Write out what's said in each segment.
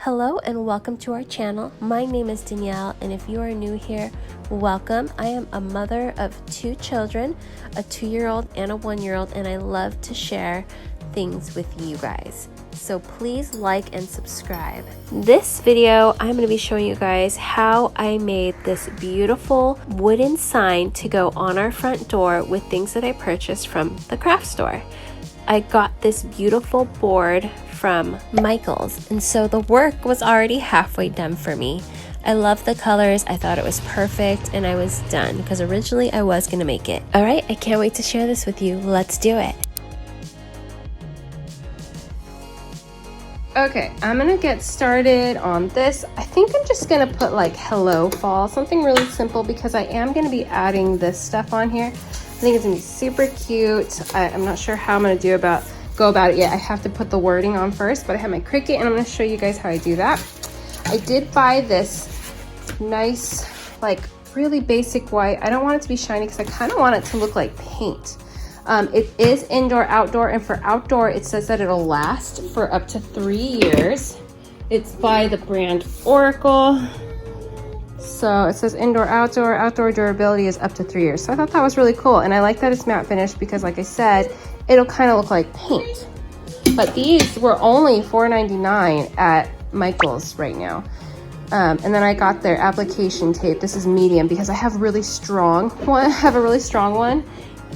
Hello and welcome to our channel. My name is Danielle, and if you are new here, welcome. I am a mother of 2 children, a 2-year-old and a 1-year-old, and I love to share things with you guys. So please like and subscribe. This video, I'm going to be showing you guys how I made this beautiful wooden sign to go on our front door with things that I purchased from the craft store. I got this beautiful board from Michaels, and so the work was already halfway done for me. I love the colors, I thought it was perfect, and I was done because originally I was gonna make it. All right, I can't wait to share this with you. Let's do it. Okay, I'm gonna get started on this. I think I'm just gonna put like hello fall, something really simple, because I am gonna be adding this stuff on here. I think it's gonna be super cute. I'm not sure how I'm gonna go about it yet. I have to put the wording on first, but I have my Cricut and I'm gonna show you guys how I do that. I did buy this nice, like really basic white. I don't want it to be shiny because I kind of want it to look like paint. It is indoor, outdoor, and for outdoor, it says that it'll last for up to 3 years. It's by the brand Oracle. So it says indoor, outdoor durability is up to 3 years. So I thought that was really cool. And I like that it's matte finish because, like I said, it'll kind of look like paint. But these were only $4.99 at Michaels right now. And then I got their application tape. This is medium because I have a really strong one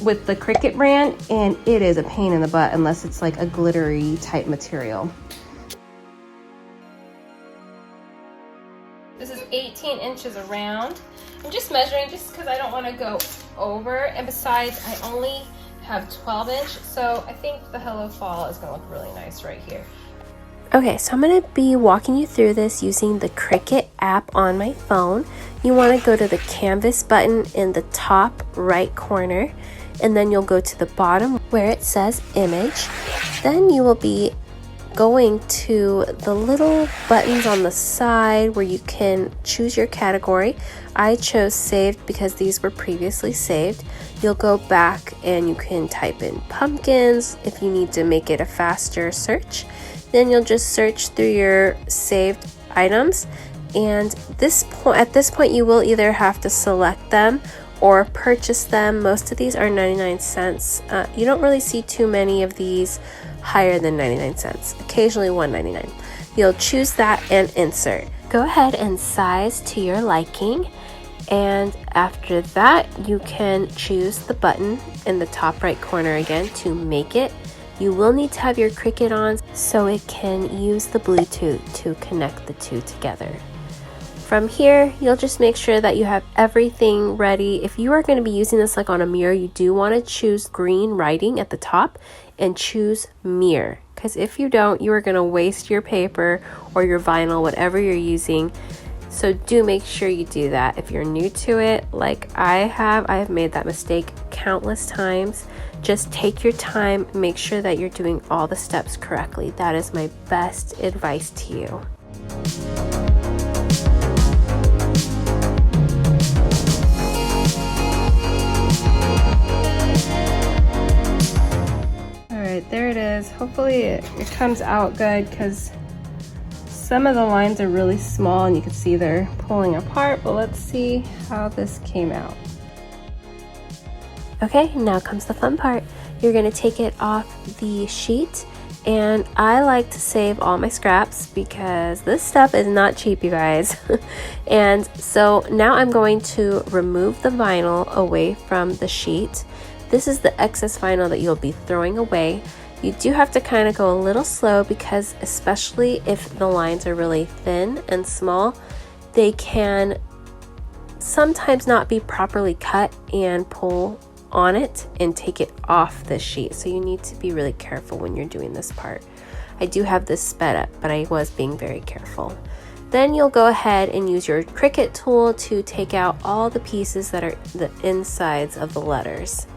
with the Cricut brand, and it is a pain in the butt unless it's like a glittery type material. This is 18 inches around. I'm just measuring just because I don't want to go over, and besides I only have 12 inch, so I think the Hello Fall is going to look really nice right here. Okay, so I'm going to be walking you through this using the Cricut app on my phone. You want to go to the canvas button in the top right corner, and then you'll go to the bottom where it says image. Then you will be going to the little buttons on the side where you can choose your category. I chose saved because these were previously saved. You'll go back and you can type in pumpkins if you need to make it a faster search. Then you'll just search through your saved items, and at this point you will either have to select them or purchase them. Most of these are 99 cents. You don't really see too many of these higher than 99 cents, occasionally $1.99. You'll choose that and insert. Go ahead and size to your liking, and after that you can choose the button in the top right corner again to make it. You will need to have your Cricut on so it can use the Bluetooth to connect the two together. From here, you'll just make sure that you have everything ready. If you are going to be using this like on a mirror, you do want to choose green writing at the top and choose mirror, because if you don't, you are going to waste your paper or your vinyl, whatever you're using. So do make sure you do that. If you're new to it, like I have made that mistake countless times. Just take your time, make sure that you're doing all the steps correctly. That is my best advice to you. There it is. Hopefully it comes out good, because some of the lines are really small and you can see they're pulling apart, but let's see how this came out. Okay, now comes the fun part. You're going to take it off the sheet, and I like to save all my scraps because this stuff is not cheap, you guys. And so now I'm going to remove the vinyl away from the sheet. This is the excess vinyl that you'll be throwing away. You do have to kind of go a little slow because, especially if the lines are really thin and small, they can sometimes not be properly cut and pull on it and take it off the sheet. So you need to be really careful when you're doing this part. I do have this sped up, but I was being very careful. Then you'll go ahead and use your Cricut tool to take out all the pieces that are the insides of the letters.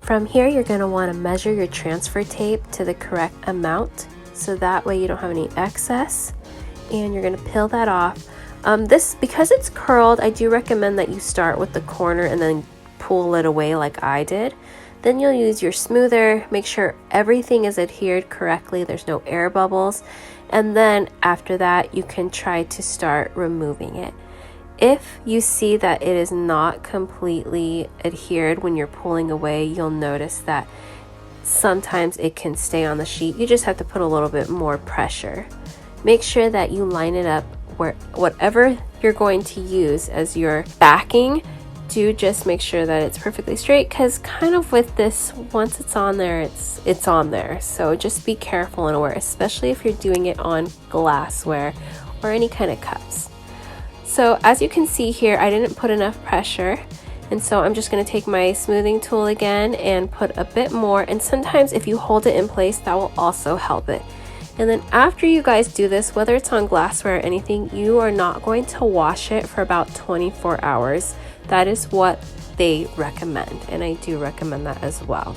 From here, you're going to want to measure your transfer tape to the correct amount, so that way you don't have any excess, and you're going to peel that off. Because it's curled, I do recommend that you start with the corner and then pull it away like I did. Then you'll use your smoother, make sure everything is adhered correctly, there's no air bubbles, and then after that you can try to start removing it. If you see that it is not completely adhered when you're pulling away, you'll notice that sometimes it can stay on the sheet. You just have to put a little bit more pressure. Make sure that you line it up where whatever you're going to use as your backing, do just make sure that it's perfectly straight, because kind of with this, once it's on there, it's on there. So just be careful and aware, especially if you're doing it on glassware or any kind of cups. So as you can see here, I didn't put enough pressure, and so I'm just going to take my smoothing tool again and put a bit more, and sometimes if you hold it in place, that will also help it. And then after you guys do this, whether it's on glassware or anything, you are not going to wash it for about 24 hours. That is what they recommend, and I do recommend that as well.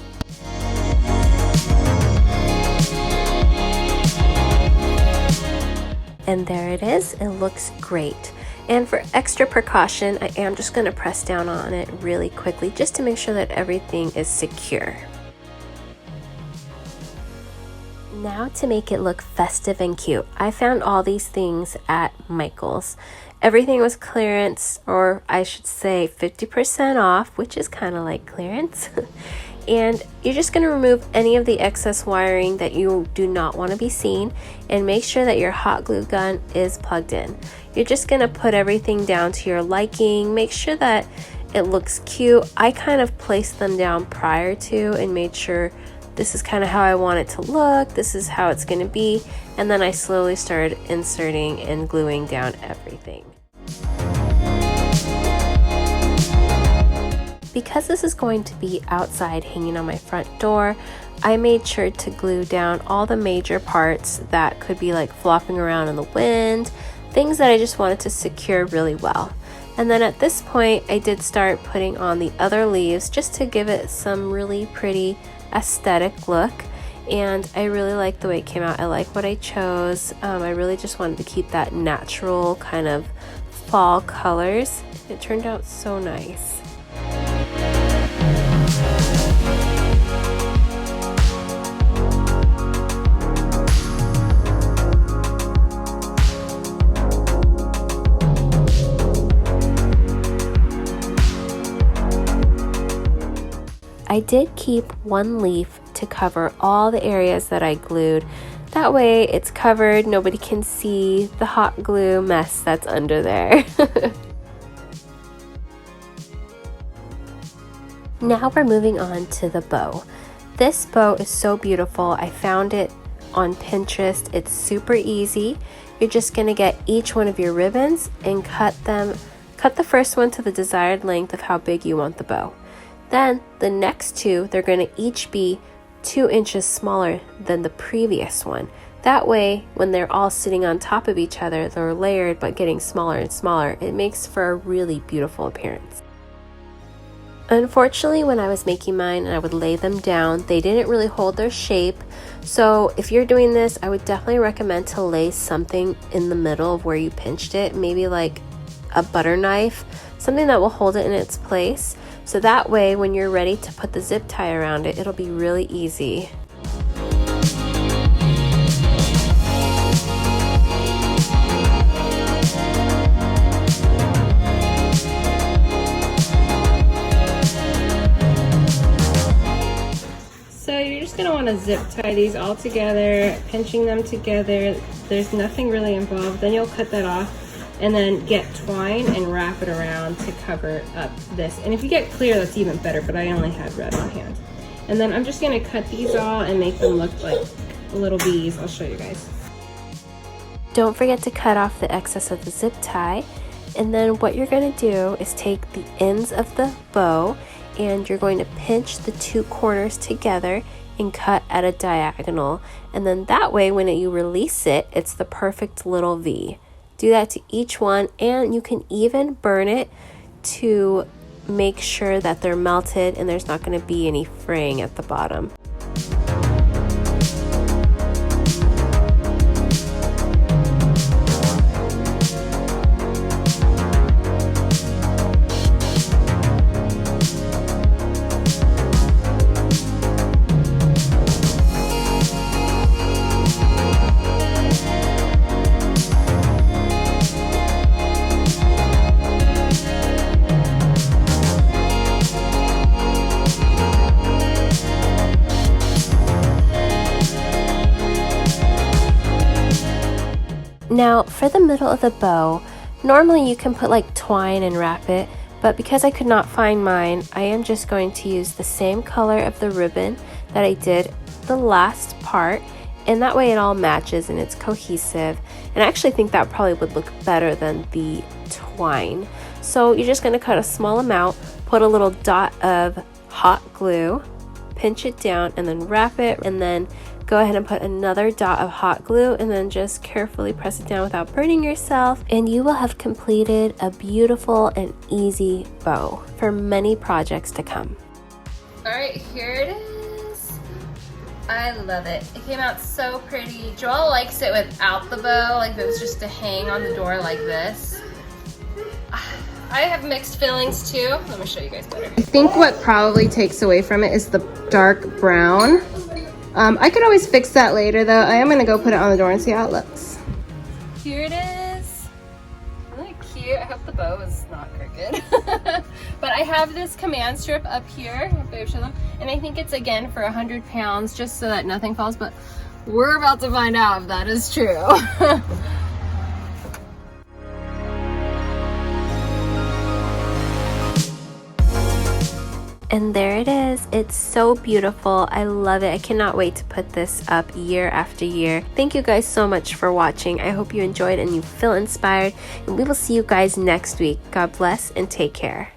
And there it is, it looks great. And for extra precaution, I am just going to press down on it really quickly just to make sure that everything is secure. Now to make it look festive and cute, I found all these things at Michael's. Everything was clearance, or I should say 50% off, which is kind of like clearance. And you're just going to remove any of the excess wiring that you do not want to be seen, and make sure that your hot glue gun is plugged in. You're just going to put everything down to your liking. Make sure that it looks cute. I kind of placed them down prior to and made sure this is kind of how I want it to look, this is how it's going to be, and then I slowly started inserting and gluing down everything. Because this is going to be outside hanging on my front door, I made sure to glue down all the major parts that could be like flopping around in the wind, things that I just wanted to secure really well. And then at this point, I did start putting on the other leaves just to give it some really pretty aesthetic look, and I really like the way it came out. I like what I chose. I really just wanted to keep that natural kind of fall colors. It turned out so nice. I did keep one leaf to cover all the areas that I glued. That way it's covered, nobody can see the hot glue mess that's under there. Now we're moving on to the bow. This bow is so beautiful. I found it on Pinterest. It's super easy. You're just gonna get each one of your ribbons and cut the first one to the desired length of how big you want the bow. Then the next two, they're going to each be 2 inches smaller than the previous one. That way, when they're all sitting on top of each other, they're layered but getting smaller and smaller. It makes for a really beautiful appearance. Unfortunately, when I was making mine and I would lay them down, they didn't really hold their shape. So if you're doing this, I would definitely recommend to lay something in the middle of where you pinched it, maybe like a butter knife, something that will hold it in its place. So that way, when you're ready to put the zip tie around it, it'll be really easy. So you're just going to want to zip tie these all together, pinching them together. There's nothing really involved. Then you'll cut that off and then get twine and wrap it around to cover up this. And if you get clear, that's even better, but I only had red on hand. And then I'm just going to cut these all and make them look like little bees. I'll show you guys. Don't forget to cut off the excess of the zip tie. And then what you're going to do is take the ends of the bow and you're going to pinch the 2 corners together and cut at a diagonal. And then that way, when you release it, it's the perfect little V. Do that to each one, and you can even burn it to make sure that they're melted and there's not going to be any fraying at the bottom. Now for the middle of the bow, normally you can put like twine and wrap it, but because I could not find mine, I am just going to use the same color of the ribbon that I did the last part, and that way it all matches and it's cohesive. And I actually think that probably would look better than the twine. So you're just going to cut a small amount, put a little dot of hot glue, pinch it down, and then wrap it, and then go ahead and put another dot of hot glue, and then just carefully press it down without burning yourself, and you will have completed a beautiful and easy bow for many projects to come. All right, here it is. I love it. It came out so pretty. Joel likes it without the bow, like if it was just to hang on the door like this. I have mixed feelings too. Let me show you guys better. I think what probably takes away from it is the dark brown. I could always fix that later though. I am gonna go put it on the door and see how it looks. Here it is. Really cute. I hope the bow is not crooked. But I have this command strip up here, and I think it's again for 100 pounds just so that nothing falls, but we're about to find out if that is true. And there it is. It's so beautiful. I love it. I cannot wait to put this up year after year. Thank you guys so much for watching. I hope you enjoyed and you feel inspired. And we will see you guys next week. God bless and take care.